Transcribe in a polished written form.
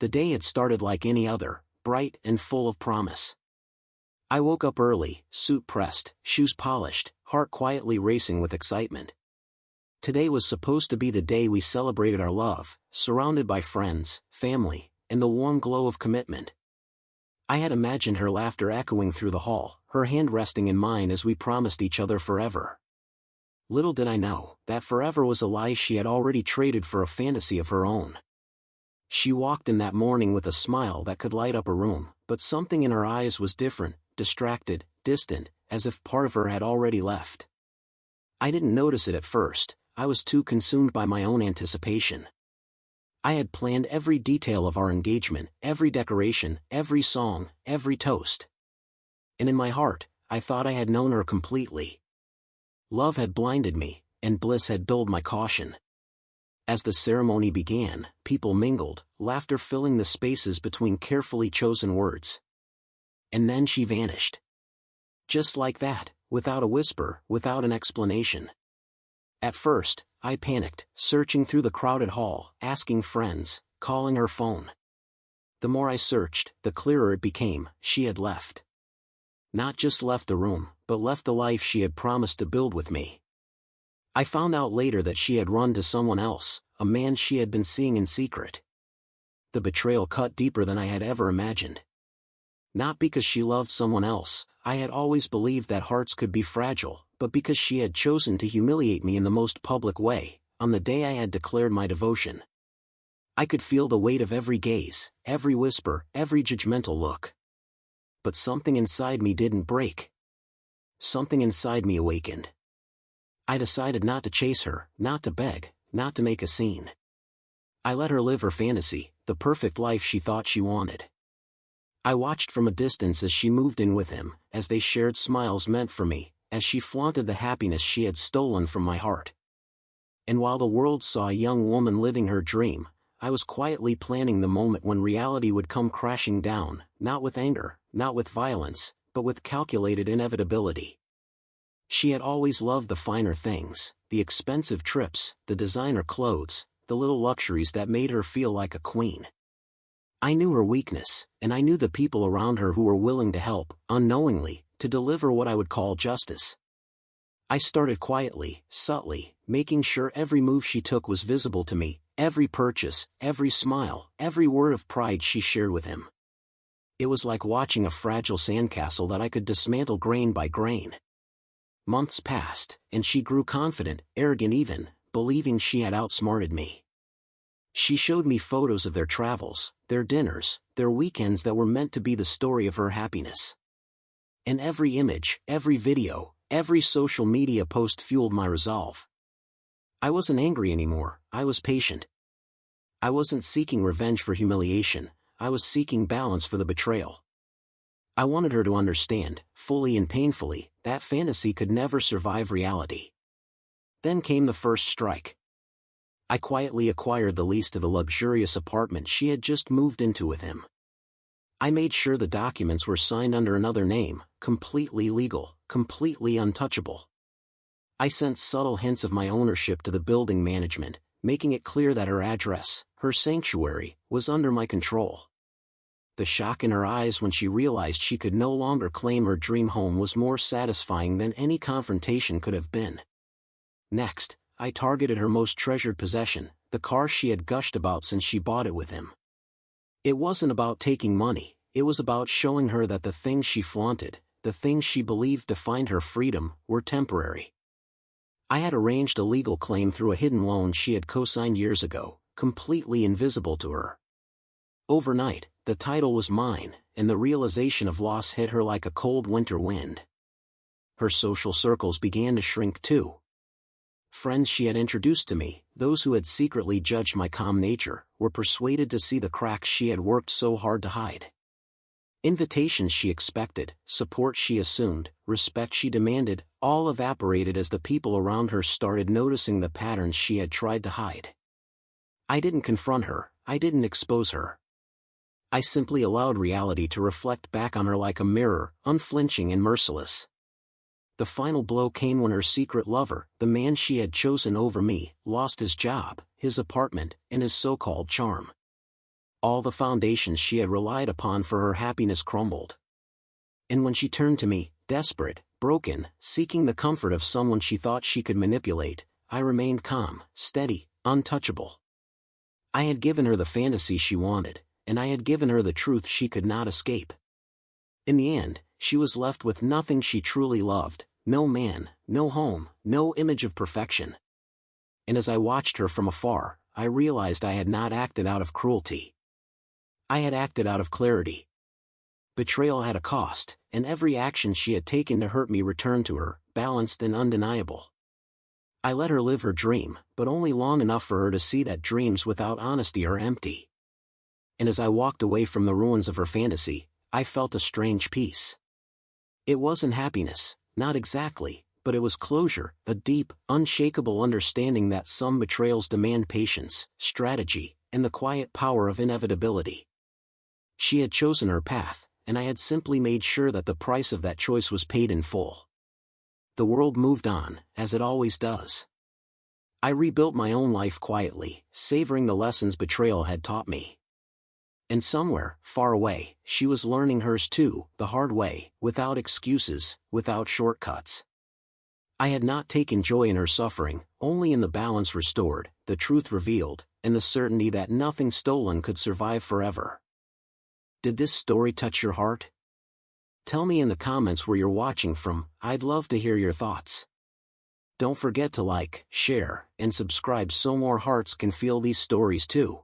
The day had started like any other, bright and full of promise. I woke up early, suit pressed, shoes polished, heart quietly racing with excitement. Today was supposed to be the day we celebrated our love, surrounded by friends, family, and the warm glow of commitment. I had imagined her laughter echoing through the hall, her hand resting in mine as we promised each other forever. Little did I know, that forever was a lie she had already traded for a fantasy of her own. She walked in that morning with a smile that could light up a room, but something in her eyes was different, distracted, distant, as if part of her had already left. I didn't notice it at first, I was too consumed by my own anticipation. I had planned every detail of our engagement, every decoration, every song, every toast. And in my heart, I thought I had known her completely. Love had blinded me, and bliss had dulled my caution. As the ceremony began, people mingled, laughter filling the spaces between carefully chosen words. And then she vanished. Just like that, without a whisper, without an explanation. At first, I panicked, searching through the crowded hall, asking friends, calling her phone. The more I searched, the clearer it became, she had left. Not just left the room, but left the life she had promised to build with me. I found out later that she had run to someone else, a man she had been seeing in secret. The betrayal cut deeper than I had ever imagined. Not because she loved someone else, I had always believed that hearts could be fragile, but because she had chosen to humiliate me in the most public way, on the day I had declared my devotion. I could feel the weight of every gaze, every whisper, every judgmental look. But something inside me didn't break. Something inside me awakened. I decided not to chase her, not to beg, not to make a scene. I let her live her fantasy, the perfect life she thought she wanted. I watched from a distance as she moved in with him, as they shared smiles meant for me, as she flaunted the happiness she had stolen from my heart. And while the world saw a young woman living her dream, I was quietly planning the moment when reality would come crashing down, not with anger, not with violence, but with calculated inevitability. She had always loved the finer things, the expensive trips, the designer clothes, the little luxuries that made her feel like a queen. I knew her weakness, and I knew the people around her who were willing to help, unknowingly, to deliver what I would call justice. I started quietly, subtly, making sure every move she took was visible to me, every purchase, every smile, every word of pride she shared with him. It was like watching a fragile sandcastle that I could dismantle grain by grain. Months passed, and she grew confident, arrogant even, believing she had outsmarted me. She showed me photos of their travels, their dinners, their weekends that were meant to be the story of her happiness. And every image, every video, every social media post fueled my resolve. I wasn't angry anymore, I was patient. I wasn't seeking revenge for humiliation, I was seeking balance for the betrayal. I wanted her to understand, fully and painfully, that fantasy could never survive reality. Then came the first strike. I quietly acquired the lease to the luxurious apartment she had just moved into with him. I made sure the documents were signed under another name, completely legal, completely untouchable. I sent subtle hints of my ownership to the building management, making it clear that her address, her sanctuary, was under my control. The shock in her eyes when she realized she could no longer claim her dream home was more satisfying than any confrontation could have been. Next, I targeted her most treasured possession, the car she had gushed about since she bought it with him. It wasn't about taking money, it was about showing her that the things she flaunted, the things she believed defined her freedom, were temporary. I had arranged a legal claim through a hidden loan she had co-signed years ago, completely invisible to her. Overnight, the title was mine, and the realization of loss hit her like a cold winter wind. Her social circles began to shrink too. Friends she had introduced to me, those who had secretly judged my calm nature, were persuaded to see the cracks she had worked so hard to hide. Invitations she expected, support she assumed, respect she demanded, all evaporated as the people around her started noticing the patterns she had tried to hide. I didn't confront her, I didn't expose her. I simply allowed reality to reflect back on her like a mirror, unflinching and merciless. The final blow came when her secret lover, the man she had chosen over me, lost his job, his apartment, and his so-called charm. All the foundations she had relied upon for her happiness crumbled. And when she turned to me, desperate, broken, seeking the comfort of someone she thought she could manipulate, I remained calm, steady, untouchable. I had given her the fantasy she wanted, and I had given her the truth she could not escape. In the end, she was left with nothing she truly loved, no man, no home, no image of perfection. And as I watched her from afar, I realized I had not acted out of cruelty. I had acted out of clarity. Betrayal had a cost, and every action she had taken to hurt me returned to her, balanced and undeniable. I let her live her dream, but only long enough for her to see that dreams without honesty are empty. And as I walked away from the ruins of her fantasy, I felt a strange peace. It wasn't happiness, not exactly, but it was closure, a deep, unshakable understanding that some betrayals demand patience, strategy, and the quiet power of inevitability. She had chosen her path, and I had simply made sure that the price of that choice was paid in full. The world moved on, as it always does. I rebuilt my own life quietly, savoring the lessons betrayal had taught me. And somewhere, far away, she was learning hers too, the hard way, without excuses, without shortcuts. I had not taken joy in her suffering, only in the balance restored, the truth revealed, and the certainty that nothing stolen could survive forever. Did this story touch your heart? Tell me in the comments where you're watching from. I'd love to hear your thoughts. Don't forget to like, share, and subscribe so more hearts can feel these stories too.